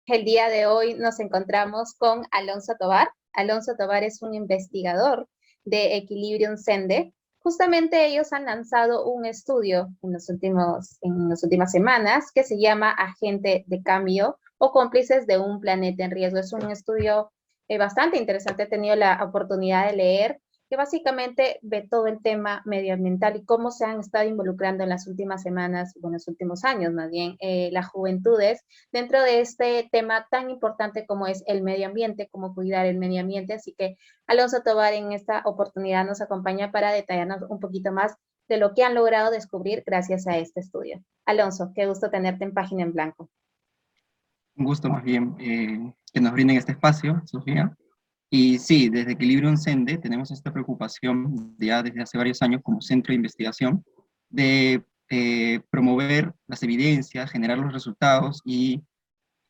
El día de hoy nos encontramos con Alonso Tovar. Alonso Tovar es un investigador de Equilibrium Sende. Justamente ellos han lanzado un estudio en las últimas semanas que se llama Agente de Cambio o Cómplices de un Planeta en Riesgo. Es un estudio bastante interesante. He tenido la oportunidad de leer que básicamente ve todo el tema medioambiental y cómo se han estado involucrando en las últimas semanas, bueno, en los últimos años más bien, las juventudes dentro de este tema tan importante como es el medio ambiente, cómo cuidar el medio ambiente. Así que Alonso Tovar en esta oportunidad nos acompaña para detallarnos un poquito más de lo que han logrado descubrir gracias a este estudio. Alonso, qué gusto tenerte en Página en Blanco. Un gusto más bien que nos brinden este espacio, Sofía. Y sí, desde Equilibrium Sende tenemos esta preocupación ya desde hace varios años como centro de investigación de promover las evidencias, generar los resultados e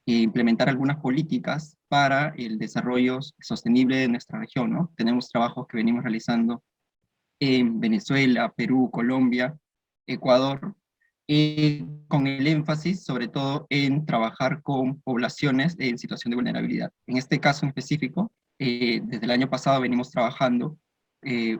implementar algunas políticas para el desarrollo sostenible de nuestra región, ¿no? Tenemos trabajos que venimos realizando en Venezuela, Perú, Colombia, Ecuador, con el énfasis sobre todo en trabajar con poblaciones en situación de vulnerabilidad. En este caso en específico, desde el año pasado venimos trabajando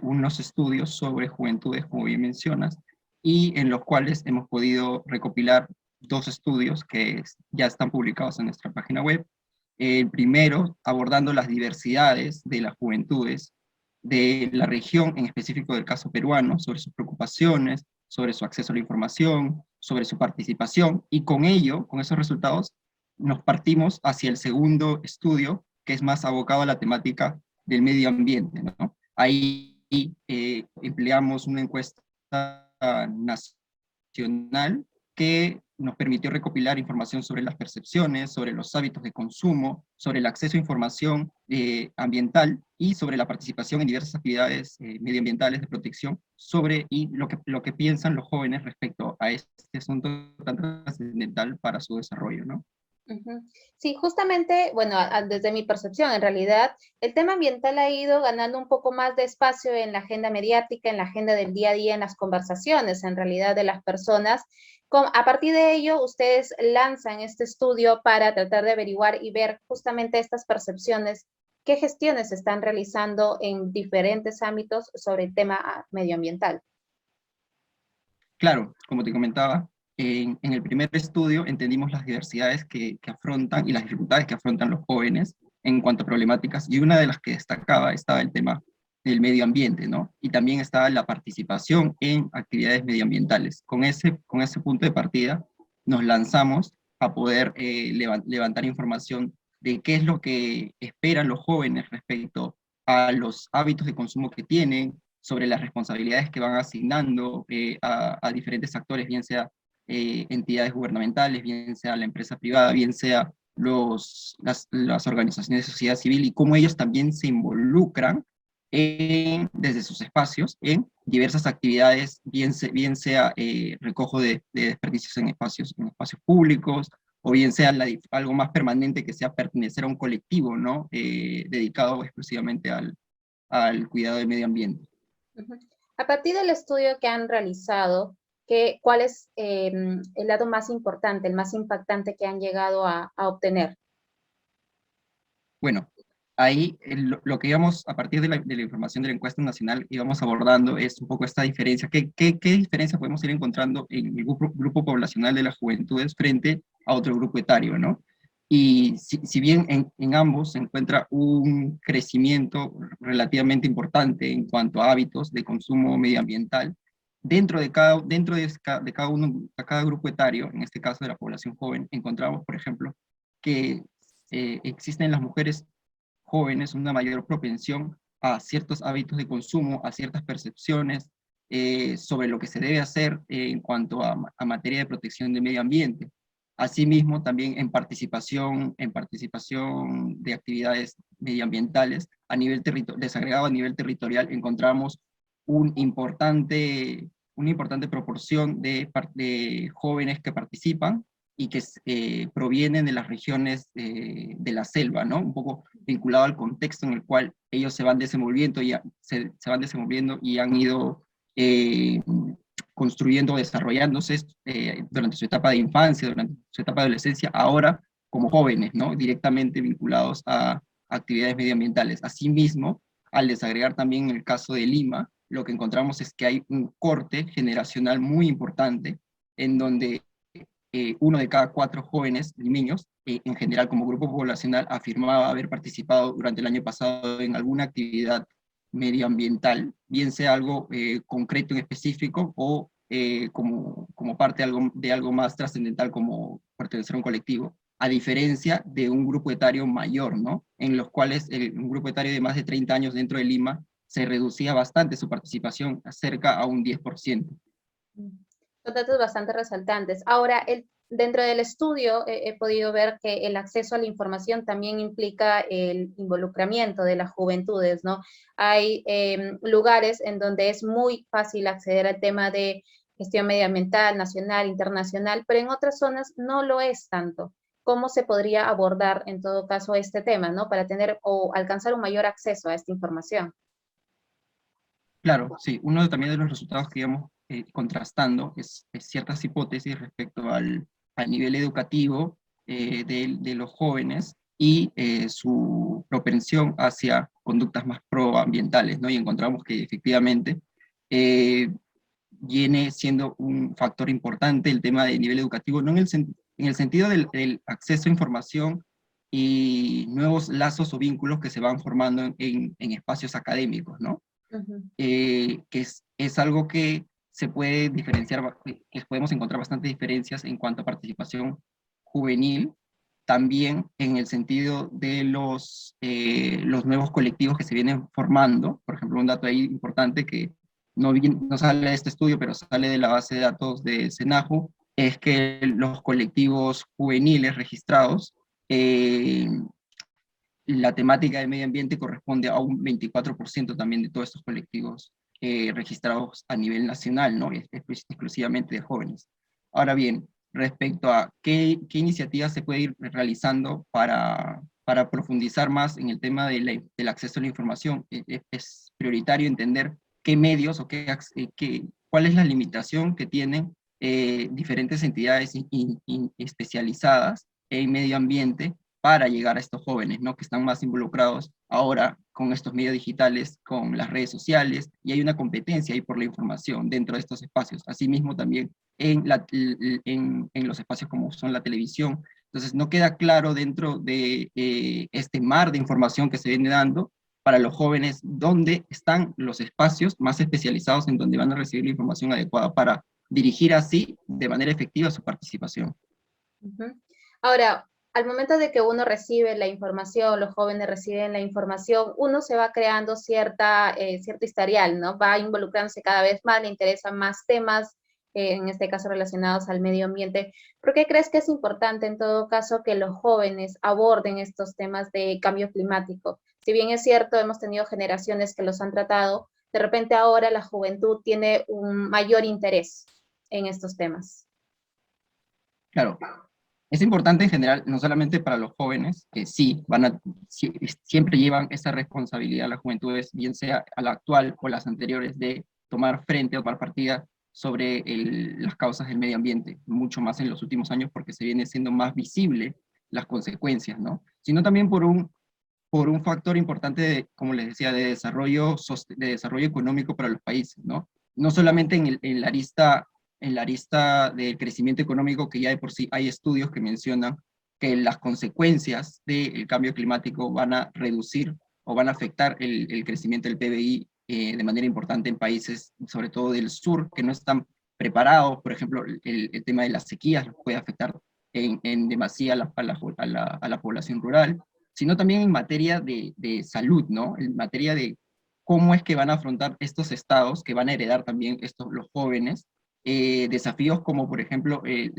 unos estudios sobre juventudes, como bien mencionas, y en los cuales hemos podido recopilar dos estudios que ya están publicados en nuestra página web. El primero, abordando las diversidades de las juventudes de la región, en específico del caso peruano, sobre sus preocupaciones, sobre su acceso a la información, sobre su participación, y con ello, con esos resultados, nos partimos hacia el segundo estudio, que es más abocado a la temática del medio ambiente, ¿no? Ahí empleamos una encuesta nacional que nos permitió recopilar información sobre las percepciones, sobre los hábitos de consumo, sobre el acceso a información ambiental y sobre la participación en diversas actividades medioambientales de protección, y lo que piensan los jóvenes respecto a este asunto tan trascendental para su desarrollo, ¿no? Sí, justamente, bueno, desde mi percepción, en realidad, el tema ambiental ha ido ganando un poco más de espacio en la agenda mediática, en la agenda del día a día, en las conversaciones, en realidad, de las personas. A partir de ello, ustedes lanzan este estudio para tratar de averiguar y ver justamente estas percepciones, qué gestiones se están realizando en diferentes ámbitos sobre el tema medioambiental. Claro, como te comentaba, en el primer estudio entendimos las diversidades que afrontan y las dificultades que afrontan los jóvenes en cuanto a problemáticas, y una de las que destacaba estaba el tema del medio ambiente, ¿no? Y también estaba la participación en actividades medioambientales. Con ese punto de partida nos lanzamos a poder levantar información de qué es lo que esperan los jóvenes respecto a los hábitos de consumo que tienen, sobre las responsabilidades que van asignando a diferentes actores, bien sea entidades gubernamentales, bien sea la empresa privada, bien sea las organizaciones de sociedad civil, y cómo ellos también se involucran desde sus espacios en diversas actividades, bien sea recojo de desperdicios en espacios públicos, o bien sea algo más permanente que sea pertenecer a un colectivo, ¿no? Dedicado exclusivamente al cuidado del medio ambiente. Ujú. A partir del estudio que han realizado, ¿cuál es el lado más importante, el más impactante que han llegado a obtener? Bueno, ahí lo que íbamos, a partir de la información de la encuesta nacional, íbamos abordando es un poco esta diferencia. ¿Qué diferencia podemos ir encontrando en el grupo poblacional de las juventudes frente a otro grupo etario, ¿no? Y si bien en ambos se encuentra un crecimiento relativamente importante en cuanto a hábitos de consumo medioambiental, de cada uno, a cada grupo etario, en este caso de la población joven, encontramos, por ejemplo, que existe en las mujeres jóvenes una mayor propensión a ciertos hábitos de consumo, a ciertas percepciones sobre lo que se debe hacer en cuanto a materia de protección del medio ambiente. Asimismo, también en participación de actividades medioambientales a nivel desagregado a nivel territorial, encontramos un importante, una importante proporción de jóvenes que participan y que provienen de las regiones de la selva, ¿no? Un poco vinculado al contexto en el cual ellos se van desenvolviendo se van desenvolviendo y han ido eh, construyendo, desarrollándose durante su etapa de infancia, durante su etapa de adolescencia, ahora como jóvenes, ¿no? Directamente vinculados a actividades medioambientales. Asimismo, al desagregar también en el caso de Lima, lo que encontramos es que hay un corte generacional muy importante en donde uno de cada 4 jóvenes limeños, en general como grupo poblacional, afirmaba haber participado durante el año pasado en alguna actividad medioambiental, bien sea algo concreto en específico o como parte de algo más trascendental como pertenecer a un colectivo, a diferencia de un grupo etario mayor, ¿no? En los cuales un grupo etario de más de 30 años dentro de Lima se reducía bastante su participación, cerca a un 10%. Son datos bastante resaltantes. Ahora, dentro del estudio he podido ver que el acceso a la información también implica el involucramiento de las juventudes, ¿no? Hay lugares en donde es muy fácil acceder al tema de gestión medioambiental, nacional, internacional, pero en otras zonas no lo es tanto. ¿Cómo se podría abordar en todo caso este tema, ¿no? Para tener o alcanzar un mayor acceso a esta información. Claro, sí, uno también de los resultados que íbamos contrastando es ciertas hipótesis respecto al nivel educativo de los jóvenes y su propensión hacia conductas más proambientales, ¿no? Y encontramos que efectivamente eh, viene siendo un factor importante el tema del nivel educativo, no en el sentido del acceso a información y nuevos lazos o vínculos que se van formando en espacios académicos, ¿no? Ujú. Que es algo que se puede diferenciar, que podemos encontrar bastantes diferencias en cuanto a participación juvenil, también en el sentido de los nuevos colectivos que se vienen formando. Por ejemplo, un dato ahí importante que no sale de este estudio, pero sale de la base de datos de SENAJU, es que los colectivos juveniles registrados eh, la temática del medio ambiente corresponde a un 24% también de todos estos colectivos registrados a nivel nacional, ¿no? Exclusivamente de jóvenes. Ahora bien, respecto a qué iniciativas se puede ir realizando para profundizar más en el tema del acceso a la información, es prioritario entender qué medios o cuál es la limitación que tienen diferentes entidades especializadas en medio ambiente para llegar a estos jóvenes, ¿no? Que están más involucrados ahora con estos medios digitales, con las redes sociales, y hay una competencia ahí por la información dentro de estos espacios. Asimismo también en los espacios como son la televisión. Entonces no queda claro dentro de este mar de información que se viene dando para los jóvenes dónde están los espacios más especializados en donde van a recibir la información adecuada para dirigir así de manera efectiva su participación. Ujú. Ahora, al momento de que uno recibe la información, los jóvenes reciben la información, uno se va creando cierto historial, ¿no? Va involucrándose cada vez más, le interesan más temas, en este caso relacionados al medio ambiente. ¿Por qué crees que es importante en todo caso que los jóvenes aborden estos temas de cambio climático? Si bien es cierto, hemos tenido generaciones que los han tratado, de repente ahora la juventud tiene un mayor interés en estos temas. Claro, es importante en general, no solamente para los jóvenes, que sí, siempre llevan esa responsabilidad las juventudes, bien sea a la actual o las anteriores, de tomar frente o tomar partida sobre las causas del medio ambiente, mucho más en los últimos años porque se viene siendo más visible las consecuencias, ¿no? Sino también por un factor importante, como les decía, de desarrollo económico para los países, ¿no? No solamente en la arista del crecimiento económico, que ya de por sí hay estudios que mencionan que las consecuencias del cambio climático van a reducir o van a afectar el crecimiento del PBI de manera importante en países, sobre todo del sur, que no están preparados. Por ejemplo, el tema de las sequías puede afectar en demasía a la población rural, sino también en materia de salud, ¿no? En materia de cómo es que van a afrontar estos estados que van a heredar también los jóvenes, desafíos como, por ejemplo, el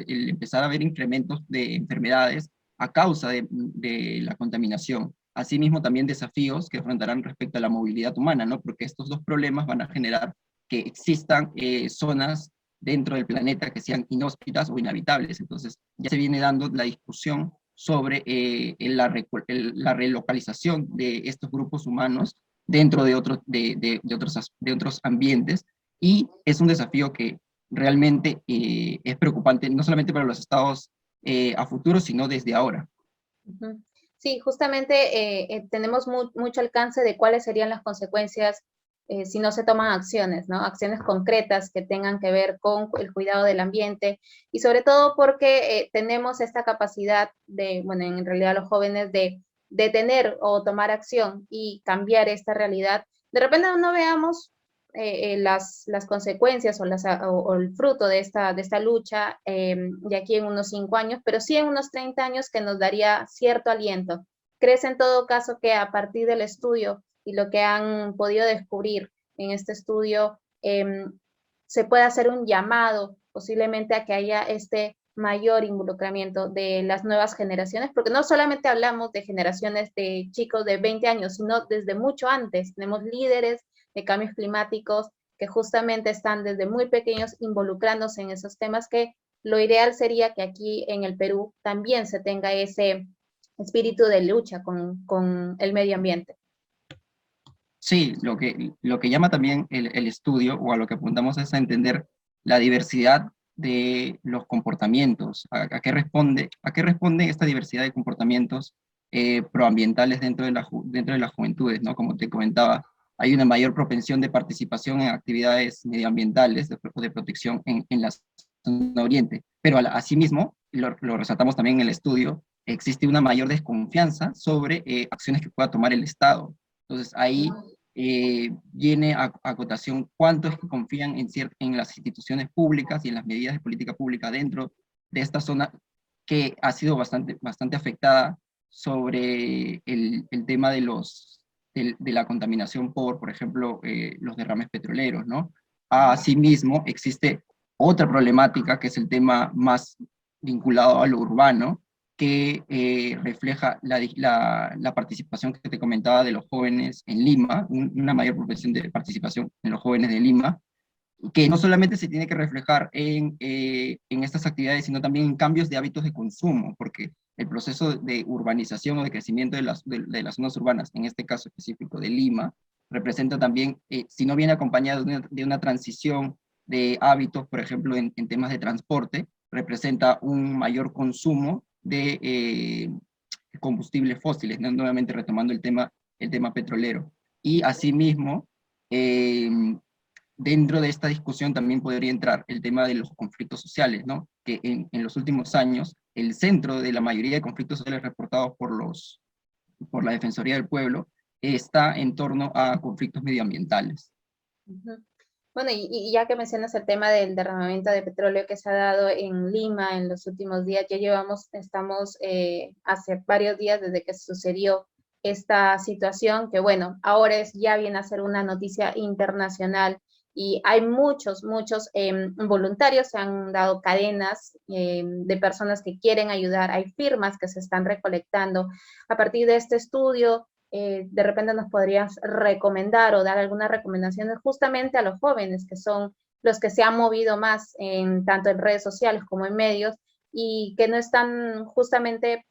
empezar a ver incrementos de enfermedades a causa de la contaminación. Asimismo, también desafíos que afrontarán respecto a la movilidad humana, ¿no? Porque estos dos problemas van a generar que existan zonas dentro del planeta que sean inhóspitas o inhabitables. Entonces, ya se viene dando la discusión sobre la relocalización de estos grupos humanos dentro de otros ambientes, y es un desafío que realmente es preocupante, no solamente para los estados a futuro, sino desde ahora. Ujú. Sí, justamente tenemos mucho alcance de cuáles serían las consecuencias si no se toman acciones, ¿no? Acciones concretas que tengan que ver con el cuidado del ambiente y sobre todo porque tenemos esta capacidad de, bueno, en realidad los jóvenes de tener o tomar acción y cambiar esta realidad. De repente no veamos las consecuencias o el fruto de esta lucha de aquí en unos 5 años, pero sí en unos 30 años que nos daría cierto aliento. ¿Crees en todo caso que a partir del estudio y lo que han podido descubrir en este estudio se puede hacer un llamado posiblemente a que haya este mayor involucramiento de las nuevas generaciones? Porque no solamente hablamos de generaciones de chicos de 20 años, sino desde mucho antes. Tenemos líderes de cambios climáticos que justamente están desde muy pequeños involucrándose en esos temas, que lo ideal sería que aquí en el Perú también se tenga ese espíritu de lucha con el medio ambiente. Sí, lo que llama también el estudio, o a lo que apuntamos, es a entender la diversidad de los comportamientos, a qué responde esta diversidad de comportamientos proambientales dentro de las juventudes, ¿no? Como te comentaba, hay una mayor propensión de participación en actividades medioambientales de protección en la zona oriente, pero asimismo, lo resaltamos también en el estudio, existe una mayor desconfianza sobre acciones que pueda tomar el Estado. Entonces ahí viene a cotación cuánto es que confían en las instituciones públicas y en las medidas de política pública dentro de esta zona que ha sido bastante afectada sobre el tema de la contaminación por ejemplo, los derrames petroleros, ¿no? Asimismo, existe otra problemática que es el tema más vinculado a lo urbano, que refleja la participación que te comentaba de los jóvenes en Lima, una mayor proporción de participación en los jóvenes de Lima, que no solamente se tiene que reflejar en estas actividades, sino también en cambios de hábitos de consumo, porque el proceso de urbanización o de crecimiento de las zonas urbanas, en este caso específico de Lima, representa también, si no viene acompañado de una transición de hábitos, por ejemplo, en temas de transporte, representa un mayor consumo de combustibles fósiles, ¿no? Nuevamente retomando el tema petrolero. Y asimismo, eh, dentro de esta discusión también podría entrar el tema de los conflictos sociales, ¿no? Que en los últimos años el centro de la mayoría de conflictos sociales reportados por la Defensoría del Pueblo está en torno a conflictos medioambientales. Uh-huh. Bueno, y ya que mencionas el tema del derramamiento de petróleo que se ha dado en Lima en los últimos días, estamos hace varios días desde que sucedió esta situación, que bueno, ahora ya viene a ser una noticia internacional y hay muchos voluntarios, se han dado cadenas de personas que quieren ayudar, hay firmas que se están recolectando a partir de este estudio. De repente nos podrías recomendar o dar algunas recomendaciones justamente a los jóvenes, que son los que se han movido más tanto en redes sociales como en medios y que no están justamente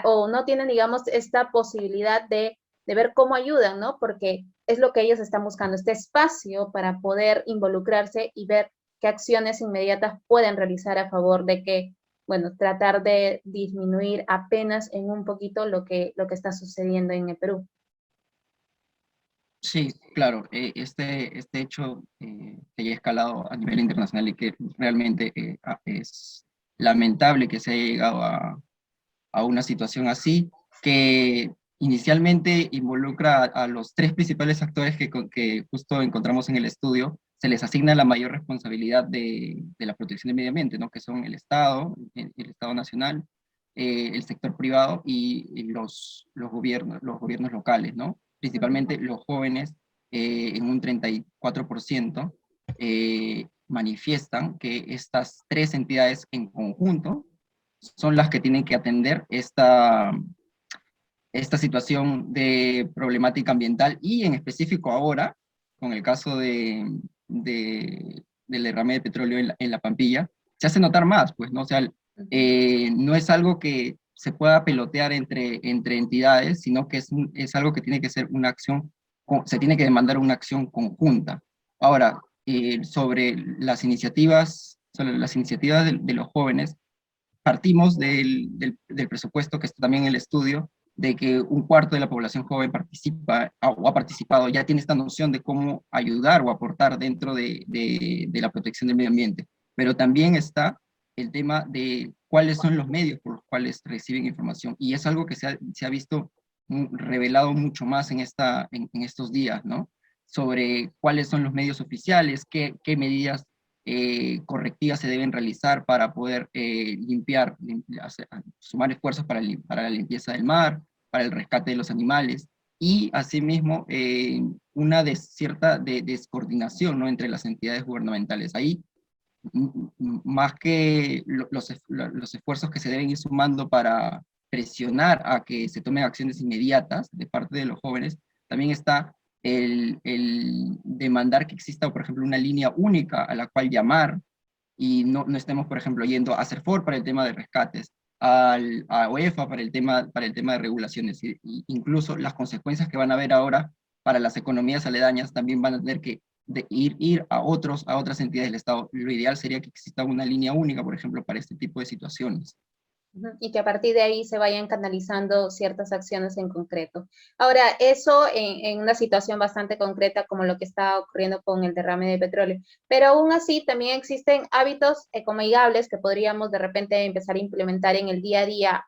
o no tienen, digamos, esta posibilidad de ver cómo ayudan, ¿no? Porque es lo que ellos están buscando, este espacio para poder involucrarse y ver qué acciones inmediatas pueden realizar a favor de que, bueno, tratar de disminuir apenas en un poquito lo que está sucediendo en el Perú. Sí, claro, este hecho que ya ha escalado a nivel internacional y que realmente es lamentable que se haya llegado a una situación así, que inicialmente involucra a los tres principales actores que justo encontramos en el estudio, se les asigna la mayor responsabilidad de la protección del medio ambiente, ¿no? Que son el Estado, el Estado nacional, el sector privado y los gobiernos locales, ¿no? Principalmente los jóvenes, en un 34%, manifiestan que estas tres entidades en conjunto son las que tienen que atender esta situación de problemática ambiental y en específico ahora, con el caso del derrame de petróleo en la Pampilla, se hace notar más, pues, ¿no? O sea, no es algo que se pueda pelotear entre entidades, sino que es algo que tiene que ser una acción, se tiene que demandar una acción conjunta. Ahora, sobre las iniciativas de los jóvenes, partimos del presupuesto, que está también en el estudio, de que un cuarto de la población joven participa o ha participado, ya tiene esta noción de cómo ayudar o aportar dentro de la protección del medio ambiente. Pero también está el tema de cuáles son los medios por los cuales reciben información, y es algo que se ha visto revelado mucho más en estos días, ¿no? Sobre cuáles son los medios oficiales, qué medidas correctivas se deben realizar para poder sumar esfuerzos para la limpieza del mar, para el rescate de los animales, y asimismo una cierta descoordinación, ¿no?, entre las entidades gubernamentales. Ahí, más que los esfuerzos que se deben ir sumando para presionar a que se tomen acciones inmediatas de parte de los jóvenes, también está el demandar que exista, por ejemplo, una línea única a la cual llamar, y no estemos, por ejemplo, yendo a CERFOR para el tema de rescates, a UEFA para el tema de regulaciones, incluso las consecuencias que van a haber ahora para las economías aledañas también van a tener que ir a otras entidades del Estado. Lo ideal sería que exista una línea única, por ejemplo, para este tipo de situaciones. Y que a partir de ahí se vayan canalizando ciertas acciones en concreto. Ahora, eso en una situación bastante concreta como lo que está ocurriendo con el derrame de petróleo, pero aún así también existen hábitos ecoamigables que podríamos de repente empezar a implementar en el día a día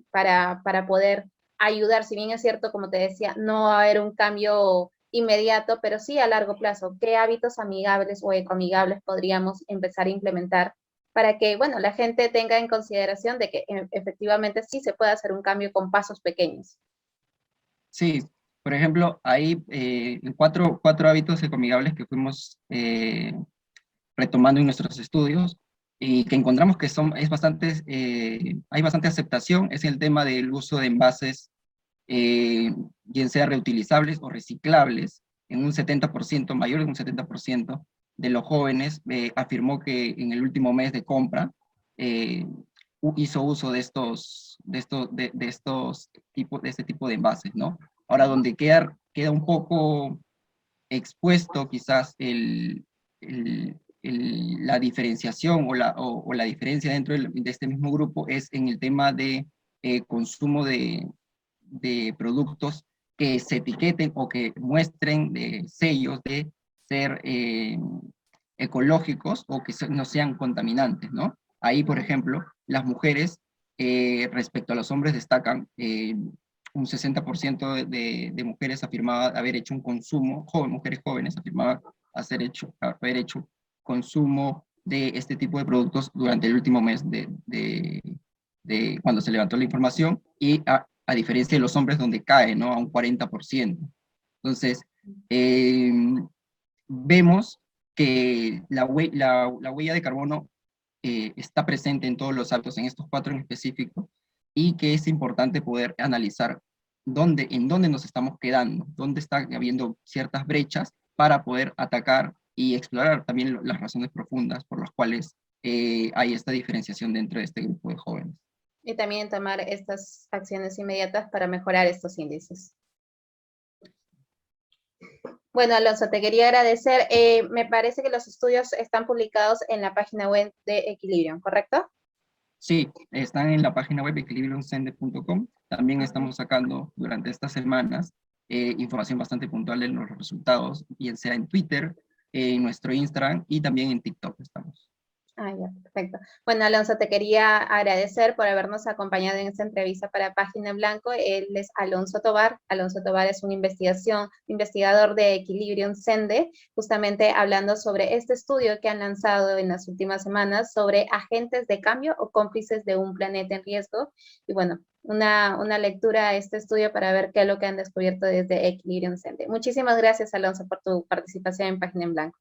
para poder ayudar, si bien es cierto, como te decía, no va a haber un cambio inmediato, pero sí a largo plazo. ¿Qué hábitos amigables o ecoamigables podríamos empezar a implementar para que, bueno, la gente tenga en consideración de que efectivamente sí se puede hacer un cambio con pasos pequeños? Sí, por ejemplo, hay cuatro hábitos ecoamigables que fuimos retomando en nuestros estudios y que encontramos que hay bastante aceptación. Es el tema del uso de envases, bien sea reutilizables o reciclables, en un 70%, mayor de un 70% de los jóvenes afirmó que en el último mes de compra eh, hizo uso de este tipo de envases, ¿no? Ahora, donde queda un poco expuesto quizás la diferenciación o la diferencia dentro de este mismo grupo es en el tema de consumo de productos que se etiqueten o que muestren sellos de ser ecológicos o que no sean contaminantes, ¿no? Ahí, por ejemplo, las mujeres respecto a los hombres destacan un 60% de mujeres afirmaba haber hecho un consumo, mujeres jóvenes afirmaban haber hecho consumo de este tipo de productos durante el último mes de cuando se levantó la información, y a diferencia de los hombres donde cae, ¿no?, a un 40%. Entonces, vemos que la huella de carbono está presente en todos los hábitos, en estos cuatro en específico, y que es importante poder analizar en dónde nos estamos quedando, dónde están habiendo ciertas brechas para poder atacar y explorar también las razones profundas por las cuales hay esta diferenciación dentro de este grupo de jóvenes. Y también tomar estas acciones inmediatas para mejorar estos índices. Bueno, Alonso, te quería agradecer. Me parece que los estudios están publicados en la página web de Equilibrium, ¿correcto? Sí, están en la página web equilibriumsende.com. También estamos sacando durante estas semanas información bastante puntual de los resultados, bien sea en Twitter, en nuestro Instagram y también en TikTok estamos. Ah, ya, perfecto. Bueno, Alonso, te quería agradecer por habernos acompañado en esta entrevista para Página en Blanco. Él es Alonso Tovar. Alonso Tovar es un investigador de Equilibrium Sende, justamente hablando sobre este estudio que han lanzado en las últimas semanas sobre agentes de cambio o cómplices de un planeta en riesgo. Y bueno, una lectura a este estudio para ver qué es lo que han descubierto desde Equilibrium Sende. Muchísimas gracias, Alonso, por tu participación en Página en Blanco.